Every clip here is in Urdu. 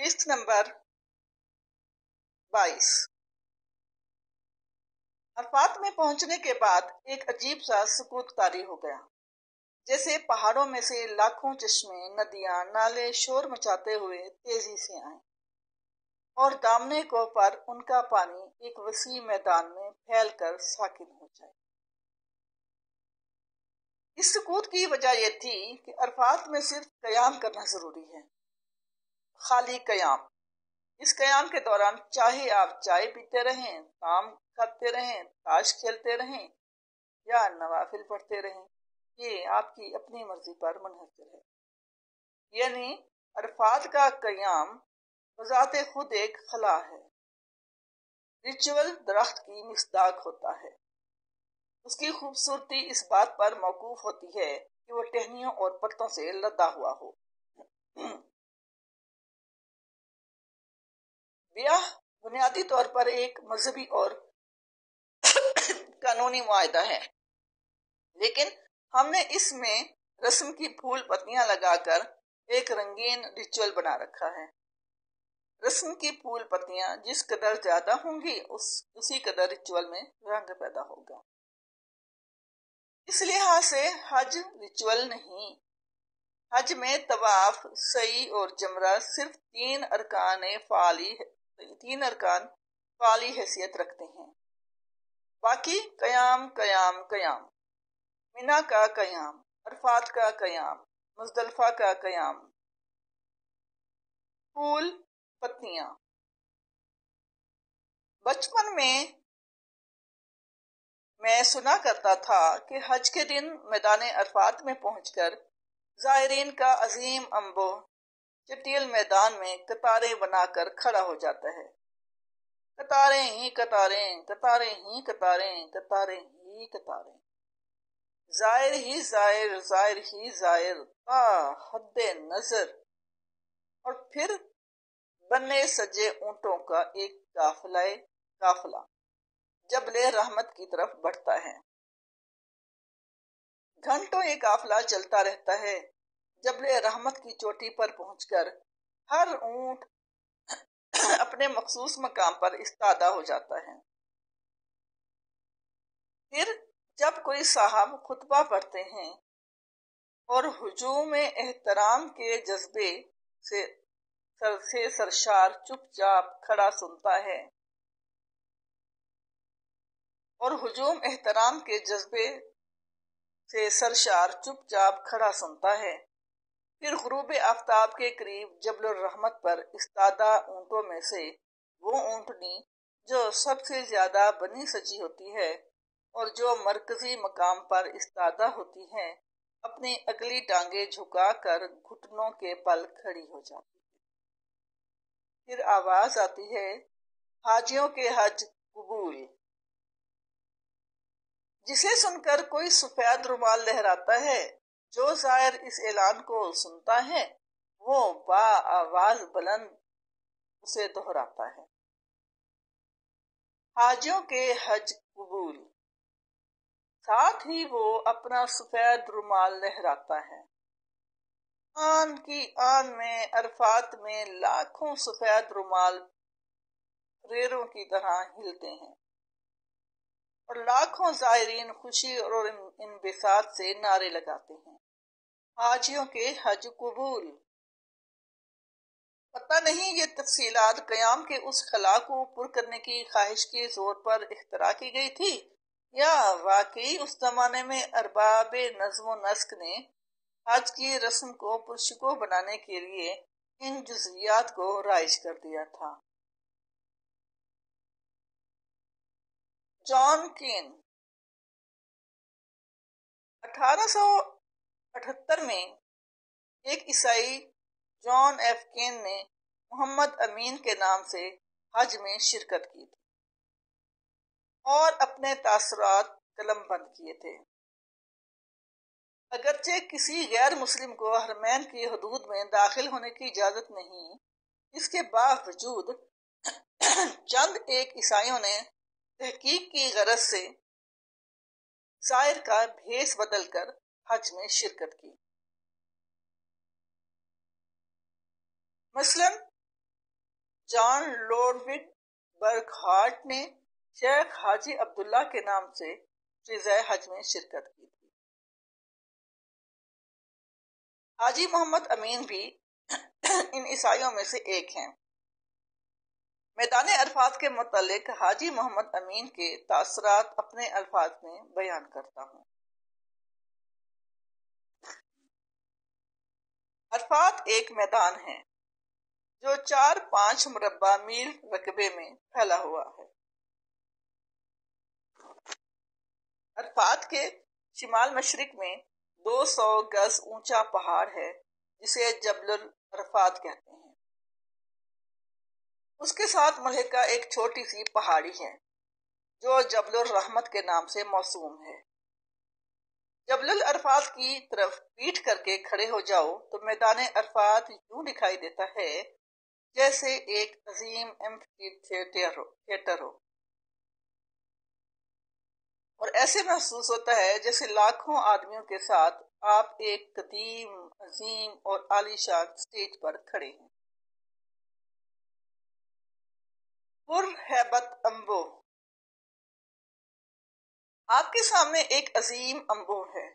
قسط نمبر 22۔ عرفات میں پہنچنے کے بعد ایک عجیب سا سکوت طاری ہو گیا، جیسے پہاڑوں میں سے لاکھوں چشمے، ندیاں، نالے شور مچاتے ہوئے تیزی سے آئیں اور دامنے کو پر ان کا پانی ایک وسیع میدان میں پھیل کر ساکن ہو جائے۔ اس سکوت کی وجہ یہ تھی کہ عرفات میں صرف قیام کرنا ضروری ہے، خالی قیام۔ اس قیام کے دوران چاہے آپ چائے پیتے رہیں، کام کرتے رہیں، تاش کھیلتے رہیں یا نوافل پڑھتے رہیں، یہ آپ کی اپنی مرضی پر منحصر ہے۔ یعنی عرفات کا قیام بذات خود ایک خلا ہے۔ ریچول درخت کی مصداق ہوتا ہے۔ اس کی خوبصورتی اس بات پر موقوف ہوتی ہے کہ وہ ٹہنیوں اور پتوں سے لدا ہوا ہو۔ بیاہ بنیادی طور پر ایک مذہبی اور قانونی معاہدہ ہے، لیکن ہم نے اس میں رسم کی پھول پتیاں لگا کر ایک رنگین ریچول بنا رکھا ہے۔ رسم کی پھول پتیاں جس قدر زیادہ ہوں گی اسی قدر ریچول میں رنگ پیدا ہوگا۔ اس لحاظ سے حج ریچول نہیں۔ حج میں طواف، سعی اور جمرہ صرف تین ارکان فعالی حیثیت رکھتے ہیں۔ باقی قیام قیام قیام، منا کا قیام، عرفات کا قیام، مزدلفہ کا قیام، پھول پتیاں۔ بچپن میں سنا کرتا تھا کہ حج کے دن میدان عرفات میں پہنچ کر زائرین کا عظیم انبوہ چٹیل میدان میں قطاریں بنا کر کھڑا ہو جاتا ہے۔ قطاریں ہی قطاریں، قطاریں ہی قطاریں، قطاریں ہی قطاریں، زائر ہی زائر، زائر ہی زائر تا حد نظر، اور پھر بننے سجے اونٹوں کا ایک قافلہ جبل رحمت کی طرف بڑھتا ہے۔ گھنٹوں یہ قافلہ چلتا رہتا ہے۔ جبل رحمت کی چوٹی پر پہنچ کر ہر اونٹ اپنے مخصوص مقام پر استادہ ہو جاتا ہے۔ پھر جب کوئی صاحب خطبہ پڑھتے ہیں اور ہجوم احترام کے جذبے سے سرشار چپ چاپ کھڑا سنتا ہے، پھر غروب آفتاب کے قریب جبل الرحمت پر استادہ اونٹوں میں سے وہ اونٹنی جو سب سے زیادہ بنی سجی ہوتی ہے اور جو مرکزی مقام پر استادہ ہوتی ہیں، اپنی اگلی ٹانگیں جھکا کر گھٹنوں کے بل کھڑی ہو جاتی ہے۔ پھر آواز آتی ہے، حاجیوں کے حج قبول، جسے سن کر کوئی سفید رومال لہراتا ہے۔ جو زائر اس اعلان کو سنتا ہے وہ با آواز بلند اسے دہراتا ہے، حاجیوں کے حج قبول، ساتھ ہی وہ اپنا سفید رومال لہراتا ہے۔ آن کی آن میں عرفات میں لاکھوں سفید رومال ریروں کی طرح ہلتے ہیں اور لاکھوں زائرین خوشی اور انبساط سے نعرے لگاتے ہیں، حاجیوں کے حج قبول۔ پتہ نہیں یہ تفصیلات قیام کے اس خلا کو پر کرنے کی خواہش کے زور پر اختراع کی گئی تھی یا واقعی اس زمانے میں ارباب نظم و نسق نے حج کی رسم کو پرشکوہ بنانے کے لیے ان جزئیات کو رائج کر دیا تھا۔ جان کین 1878 میں ایک عیسائی جان ایف کین نے محمد امین کے نام سے حج میں شرکت کی تھی اور اپنے تاثرات قلم بند کیے تھے۔ اگرچہ کسی غیر مسلم کو حرمین کی حدود میں داخل ہونے کی اجازت نہیں، اس کے باوجود چند ایک عیسائیوں نے تحقیق کی غرض سے زائر کا بھیس بدل کر حج میں شرکت کی۔ مثلاً جان لوڈوگ برگہارٹ نے شیخ حاجی عبداللہ کے نام سے فضائے حج میں شرکت کی تھی۔ حاجی محمد امین بھی ان عیسائیوں میں سے ایک ہیں۔ میدان عرفات کے متعلق حاجی محمد امین کے تاثرات اپنے الفاظ میں بیان کرتا ہوں۔ عرفات ایک میدان ہے جو 4-5 مربع میل رقبے میں پھیلا ہوا ہے۔ عرفات کے شمال مشرق میں 200 گز اونچا پہاڑ ہے جسے جبل العرفات کہتے ہیں۔ اس کے ساتھ ملحقہ ایک چھوٹی سی پہاڑی ہے جو جبل الرحمت کے نام سے موسوم ہے۔ جبل العرفات کی طرف پیٹھ کر کے کھڑے ہو جاؤ تو میدان عرفات یوں دکھائی دیتا ہے جیسے ایک عظیم ایمفی تھیٹر ہو، اور ایسے محسوس ہوتا ہے جیسے لاکھوں آدمیوں کے ساتھ آپ ایک قدیم، عظیم اور عالی شان سٹیج پر کھڑے ہیں۔ پرہیبت انبوہ، آپ کے سامنے ایک عظیم انبوہ ہے،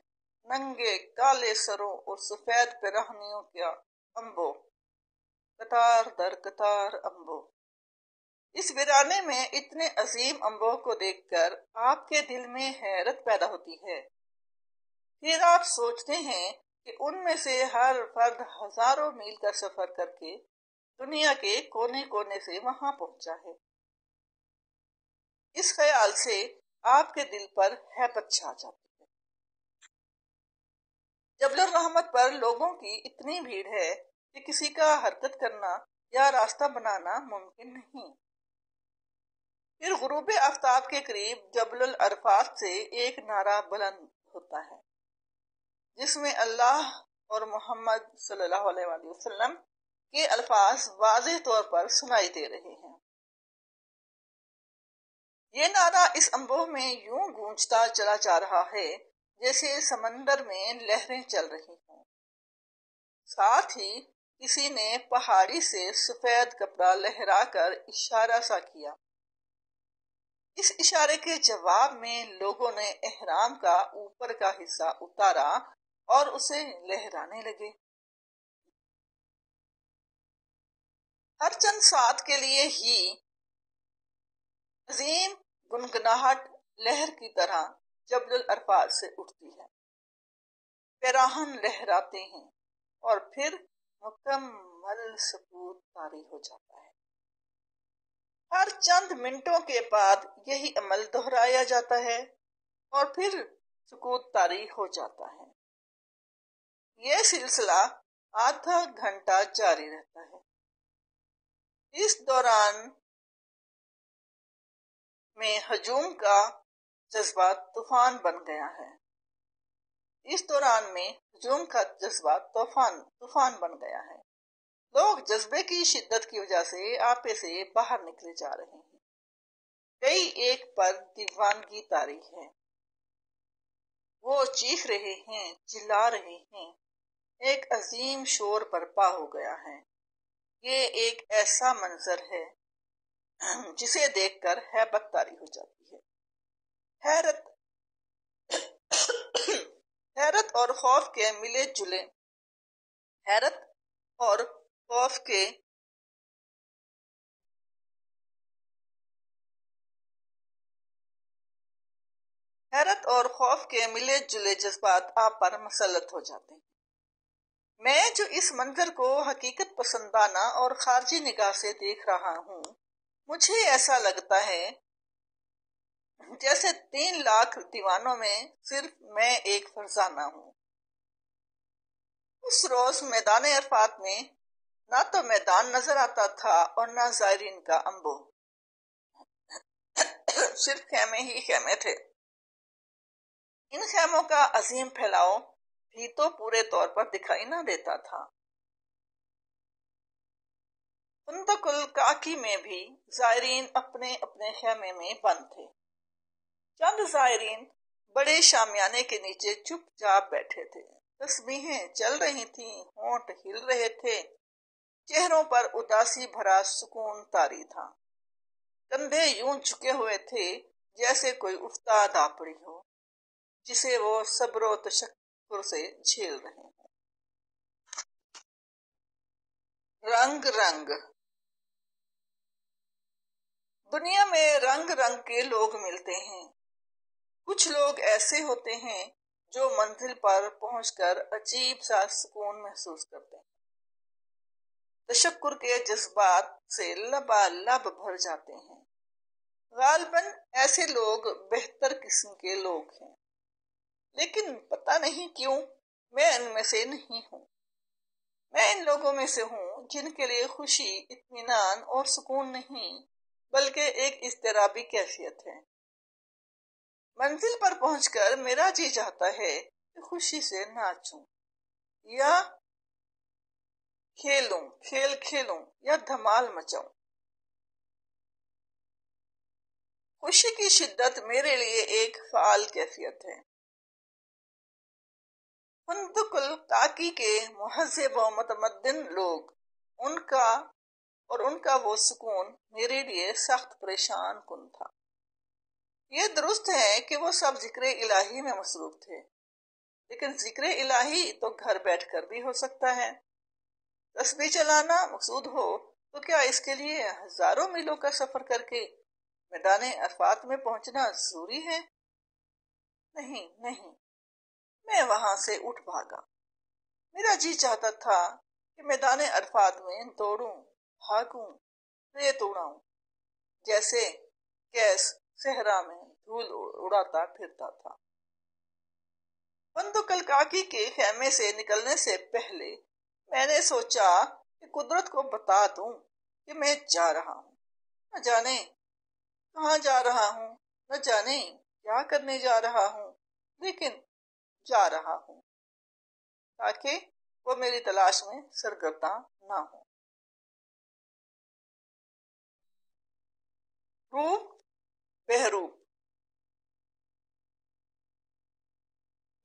ننگے کالے سروں اور سفید پیراہنیوں کا انبوہ، قطار در قطار انبوہ۔ اس ویرانے میں اتنے عظیم انبوہ کو دیکھ کر آپ کے دل میں حیرت پیدا ہوتی ہے۔ پھر آپ سوچتے ہیں کہ ان میں سے ہر فرد ہزاروں میل کا سفر کر کے دنیا کے کونے کونے سے وہاں پہنچا ہے۔ اس خیال سے آپ کے دل پر ہیبت چھا جاتی ہے۔ جبل الرحمت پر لوگوں کی اتنی بھیڑ ہے کہ کسی کا حرکت کرنا یا راستہ بنانا ممکن نہیں۔ پھر غروب آفتاب کے قریب جبل العرفات سے ایک نعرہ بلند ہوتا ہے جس میں اللہ اور محمد صلی اللہ علیہ وآلہ وسلم کے الفاظ واضح طور پر سنائی دے رہے ہیں۔ یہ نعرہ اس انبوہ میں یوں گونجتا چلا جا رہا ہے جیسے سمندر میں لہریں چل رہی ہوں۔ ساتھ ہی کسی نے پہاڑی سے سفید کپڑا لہرا کر اشارہ سا کیا۔ اس اشارے کے جواب میں لوگوں نے احرام کا اوپر کا حصہ اتارا اور اسے لہرانے لگے۔ ہر چند ساتھ کے لیے ہی عظیم گنگناہٹ لہر کی طرح جبل العرفات سے اٹھتی ہے، پیراہن لہراتے ہیں اور پھر مکمل سکوت طاری ہو جاتا ہے۔ ہر چند منٹوں کے بعد یہی عمل دہرایا جاتا ہے اور پھر سکوت طاری ہو جاتا ہے۔ یہ سلسلہ آدھا گھنٹہ جاری رہتا ہے۔ اس دوران میں ہجوم کا جذبہ طوفان بن گیا ہے۔ طوفان بن گیا ہے۔ لوگ جذبے کی شدت کی وجہ سے آپے سے باہر نکلے جا رہے ہیں۔ کئی ایک پر دیوانگی طاری ہے۔ وہ چیخ رہے ہیں، چلا رہے ہیں، ایک عظیم شور برپا ہو گیا ہے۔ یہ ایک ایسا منظر ہے جسے دیکھ کر ہیبت طاری ہو جاتی ہے۔ حیرت اور خوف کے ملے جلے جذبات آپ پر مسلط ہو جاتے ہیں۔ میں جو اس منظر کو حقیقت پسندانہ اور خارجی نگاہ سے دیکھ رہا ہوں، مجھے ایسا لگتا ہے جیسے 3 لاکھ دیوانوں میں صرف میں ایک فرزانہ ہوں۔ اس روز میدان عرفات میں نہ تو میدان نظر آتا تھا اور نہ زائرین کا انبوہ، صرف خیمے ہی خیمے تھے۔ ان خیموں کا عظیم پھیلاؤ بھی تو پورے طور پر دکھائی نہ دیتا تھا۔ فندق الکاکی میں بھی زائرین اپنے اپنے خیمے میں بند تھے۔ چند زائرین بڑے شامیانے کے نیچے چپ چاپ بیٹھے تھے۔ تسبیحیں چل رہی تھیں، ہونٹ ہل رہے تھے، چہروں پر اداسی بھرا سکون طاری تھا، کندھے یوں جھکے ہوئے تھے جیسے کوئی افتاد آ پڑی ہو جسے وہ صبر و تشکر سے جھیل رہے ہیں۔ رنگ رنگ دنیا میں رنگ رنگ کے لوگ ملتے ہیں۔ کچھ لوگ ایسے ہوتے ہیں جو منزل پر پہنچ کر عجیب سا سکون محسوس کرتے ہیں، تشکر کے جذبات سے لبالب بھر جاتے ہیں۔ غالباً ایسے لوگ بہتر قسم کے لوگ ہیں، لیکن پتہ نہیں کیوں میں ان میں سے نہیں ہوں۔ میں ان لوگوں میں سے ہوں جن کے لیے خوشی اطمینان اور سکون نہیں بلکہ ایک اضطرابی کیفیت ہے۔ منزل پر پہنچ کر میرا جی چاہتا ہے کہ خوشی سے ناچوں یا کھیلوں یا دھمال مچاؤں۔ خوشی کی شدت میرے لیے ایک فعال کیفیت ہے۔ فندق القاقی کے مہذب و متمدن لوگ ان کا وہ سکون میرے لیے سخت پریشان کن تھا۔ یہ درست ہے کہ وہ سب ذکر الہی میں مصروف تھے، لیکن ذکر الہی تو گھر بیٹھ کر بھی ہو سکتا ہے۔ تسبیح چلانا مقصود ہو تو کیا اس کے لیے ہزاروں میلوں کا سفر کر کے میدان عرفات میں پہنچنا ضروری ہے؟ نہیں، میں وہاں سے اٹھ بھاگا۔ میرا جی چاہتا تھا کہ میدان عرفات میں دوڑوں، بھاگوں، ریت اڑاؤں، جیسے کیس صحرا میں دھول اڑاتا پھرتا تھا۔ فندق القاقی کے خیمے سے نکلنے سے پہلے میں نے سوچا کہ قدرت کو بتا دوں کہ میں جا رہا ہوں، نہ جانے کہاں جا رہا ہوں، نہ جانے کیا کرنے جا رہا ہوں، لیکن جا رہا ہوں تاکہ وہ میری تلاش میں سرگرداں نہ ہو۔ روح بہروپ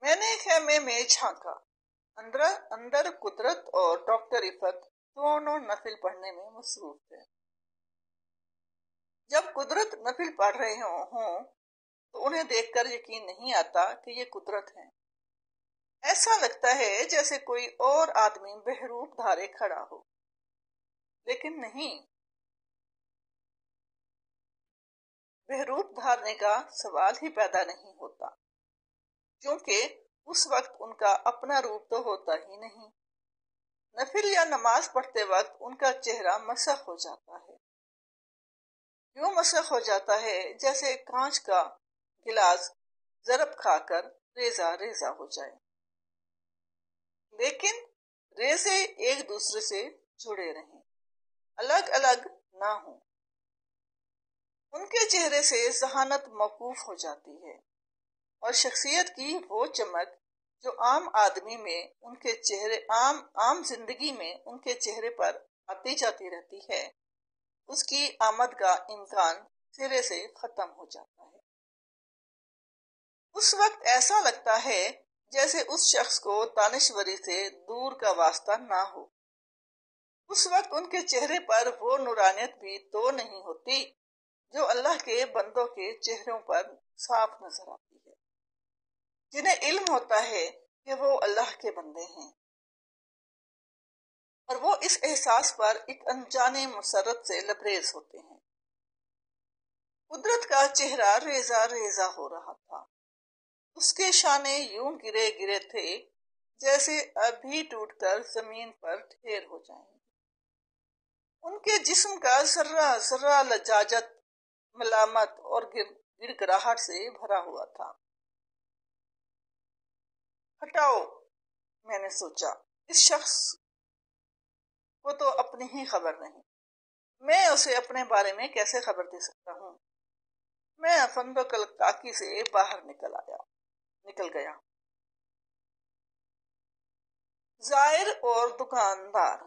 میں نے خیمے میں جھانکا۔ اندر قدرت اور ڈاکٹر عفت دونوں نفل پڑھنے میں مصروف تھے۔ جب قدرت نفل پڑھ رہے ہوں تو انہیں دیکھ کر یقین نہیں آتا کہ یہ قدرت ہے۔ ایسا لگتا ہے جیسے کوئی اور آدمی بہروپ دھارے کھڑا ہو، لیکن نہیں، بہروپ دھارنے کا سوال ہی پیدا نہیں ہوتا، کیونکہ اس وقت ان کا اپنا روپ تو ہوتا ہی نہیں۔ نفل یا نماز پڑھتے وقت ان کا چہرہ مسخ ہو جاتا ہے، یوں مسخ ہو جاتا ہے جیسے کانچ کا گلاس ضرب کھا کر ریزہ ریزہ ہو جائے، لیکن ریزے ایک دوسرے سے جڑے رہیں، الگ الگ نہ ہوں۔ ان کے چہرے سے ذہانت موقوف ہو جاتی ہے اور شخصیت کی وہ چمک جو عام زندگی میں ان کے چہرے پر آتی جاتی رہتی ہے، اس کی آمد کا امکان سرے سے ختم ہو جاتا ہے۔ اس وقت ایسا لگتا ہے جیسے اس شخص کو دانشوری سے دور کا واسطہ نہ ہو۔ اس وقت ان کے چہرے پر وہ نورانیت بھی تو نہیں ہوتی جو اللہ کے بندوں کے چہروں پر صاف نظر آتی ہے، جنہیں علم ہوتا ہے کہ وہ اللہ کے بندے ہیں، اور وہ اس احساس پر ایک انجانے مسرت سے لبریز ہوتے ہیں۔ قدرت کا چہرہ ریزہ ریزہ ہو رہا تھا، اس کے شانے یوں گرے گرے تھے جیسے ابھی ٹوٹ کر زمین پر ڈھیر ہو جائیں گے۔ ان کے جسم کا ذرہ ذرہ لجاجت، ملامت اور گڑ گڑاہٹ سے بھرا ہوا تھا۔ ہٹاؤ، میں نے سوچا، اس شخص کو تو اپنی ہی خبر نہیں، میں اسے اپنے بارے میں کیسے خبر دے سکتا ہوں؟ میں فندق القاقی سے باہر نکل گیا۔ زائر اور دکاندار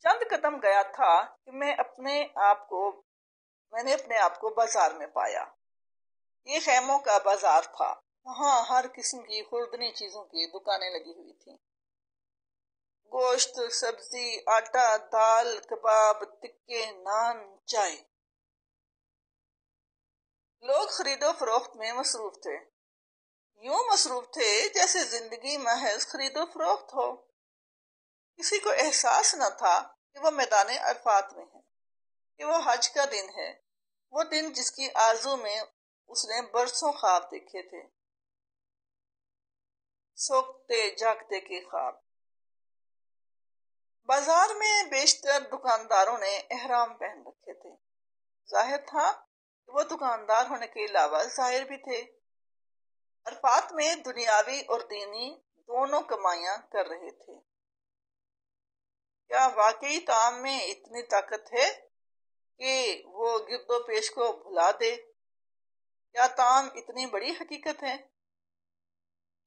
چند قدم گیا تھا کہ میں نے اپنے آپ کو بازار میں پایا۔ یہ خیموں کا بازار تھا، وہاں ہر قسم کی خوردنی چیزوں کی دکانیں لگی ہوئی تھیں۔ گوشت، سبزی، آٹا، دال، کباب، تکے، نان، چائے۔ لوگ خرید و فروخت میں مصروف تھے، یوں مصروف تھے جیسے زندگی محض خرید و فروخت ہو۔ کسی کو احساس نہ تھا کہ وہ میدان عرفات میں ہے، کہ وہ حج کا دن ہے، وہ دن جس کی آرزو میں اس نے برسوں خواب دیکھے تھے، سوکتے جاگتے کے خواب۔ بازار میں بیشتر دکانداروں نے احرام پہن رکھے تھے، ظاہر تھا کہ وہ دکاندار ہونے کے علاوہ ظاہر بھی تھے، عرفات میں دنیاوی اور دینی دونوں کمائیاں کر رہے تھے۔ کیا واقعی کام میں اتنی طاقت ہے کہ وہ گرد و پیش کو بھلا دے؟ کیا کام اتنی بڑی حقیقت ہے؟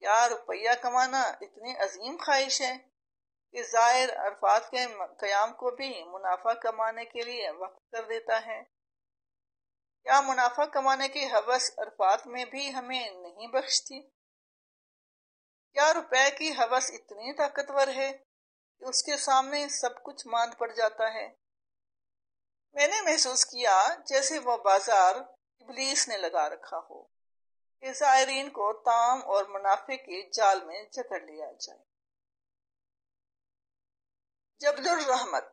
کیا روپیہ کمانا اتنی عظیم خواہش ہے کہ زائر عرفات کے قیام کو بھی منافع کمانے کے لیے وقف کر دیتا ہے؟ کیا منافع کمانے کی ہوس عرفات میں بھی ہمیں نہیں بخشتی؟ کیا روپے کی ہوس اتنی طاقتور ہے کہ اس کے سامنے سب کچھ ماند پڑ جاتا ہے؟ میں نے محسوس کیا جیسے وہ بازار ابلیس نے لگا رکھا ہو کہ زائرین کو طعام اور منافع کے جال میں جکڑ لیا جائے۔ جبل الرحمت۔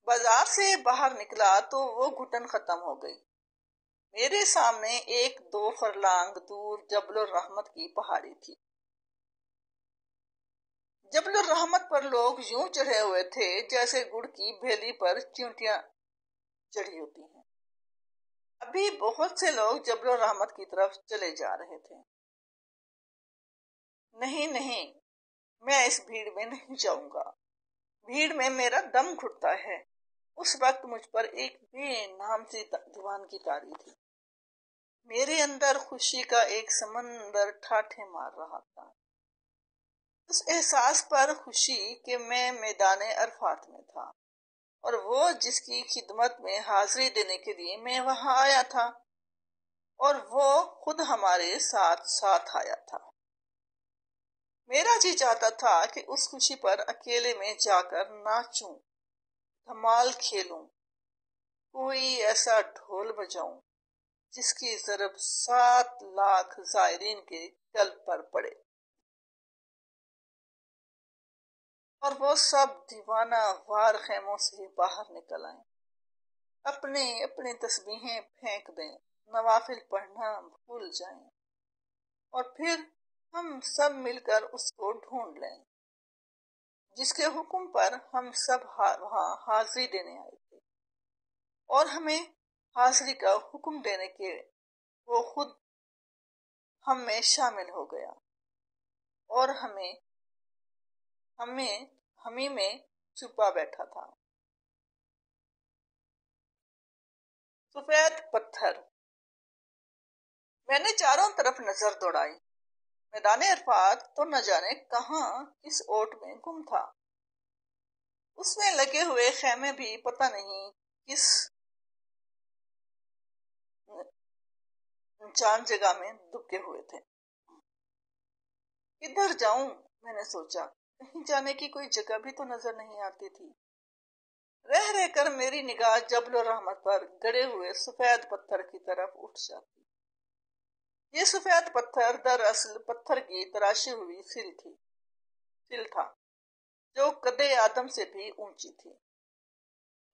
بازار سے باہر نکلا تو وہ گھٹن ختم ہو گئی۔ میرے سامنے ایک 2 فرلانگ دور جبل الرحمت کی پہاڑی تھی۔ جبل الرحمت پر لوگ یوں چڑھے ہوئے تھے جیسے گڑ کی بھیلی پر چیونٹیاں چڑھی ہوتی ہیں۔ ابھی بہت سے لوگ جبل الرحمت کی طرف چلے جا رہے تھے۔ نہیں نہیں، میں اس بھیڑ میں نہیں جاؤں گا، بھیڑ میں میرا دم گھٹتا ہے۔ اس وقت مجھ پر ایک بے نام سی دیوانگی طاری تھی، میرے اندر خوشی کا ایک سمندر ٹھاٹھے مار رہا تھا، اس احساس پر خوشی کہ میں میدان عرفات میں تھا اور وہ جس کی خدمت میں حاضری دینے کے لیے میں وہاں آیا تھا، اور وہ خود ہمارے ساتھ ساتھ آیا تھا۔ میرا جی چاہتا تھا کہ اس خوشی پر اکیلے میں جا کر ناچوں، دھمال کھیلوں، کوئی ایسا ڈھول بجاؤں جس کی ضرب 7 لاکھ زائرین کے قلب پر پڑے، اور وہ سب دیوانہ وار خیموں سے باہر نکل آئیں، اپنی اپنی تسبیحیں پھینک دیں، نوافل پڑھنا بھول جائیں، اور پھر ہم سب مل کر اس کو ڈھونڈ لیں جس کے حکم پر ہم سب وہاں حاضری دینے آئے تھے، اور ہمیں حاضری کا حکم دینے کے وہ خود ہم میں شامل ہو گیا، اور ہمیں میں چھپا بیٹھا تھا۔ سفید پتھر۔ میں نے چاروں طرف نظر دوڑائی، میدان عرفات تو نہ جانے کہاں کس اوٹ میں گم تھا، اس میں لگے ہوئے خیمے بھی پتہ نہیں کس انچان جگہ میں دبکے ہوئے تھے۔ کدھر جاؤں، میں نے سوچا، کہیں جانے کی کوئی جگہ بھی تو نظر نہیں آتی تھی۔ رہ رہ کر میری نگاہ جبل الرحمت پر گڑے ہوئے سفید پتھر کی طرف اٹھ جاتی۔ یہ سفید پتھر دراصل پتھر کی تراشی ہوئی سل تھا جو قدِ آدم سے بھی اونچی تھی،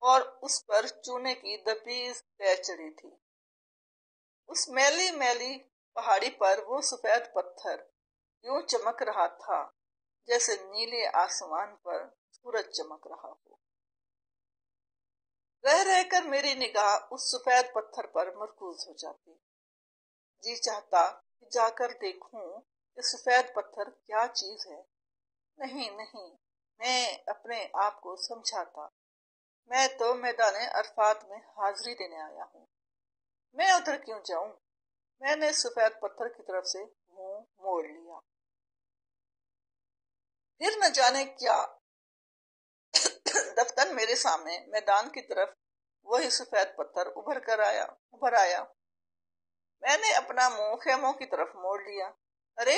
اور اس پر چونے کی دبیز طے چڑھی تھی۔ اس میلی میلی پہاڑی پر وہ سفید پتھر یوں چمک رہا تھا جیسے نیلے آسمان پر سورج چمک رہا ہو۔ رہ رہ کر میری نگاہ اس سفید پتھر پر مرکوز ہو جاتی، جی چاہتا کہ جا کر دیکھوں کہ سفید پتھر کیا چیز ہے۔ نہیں نہیں، میں اپنے آپ کو سمجھاتا، میں تو میدان عرفات میں حاضری دینے آیا ہوں، میں ادھر کیوں جاؤں؟ میں نے سفید پتھر کی طرف سے منہ موڑ لیا۔ پھر نہ جانے کیا دفتر میرے سامنے میدان کی طرف وہی سفید پتھر ابھر آیا۔ میں نے اپنا منہ خیموں کی طرف موڑ لیا۔ ارے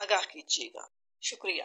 آگاہ کیجیے گا۔ شکریہ۔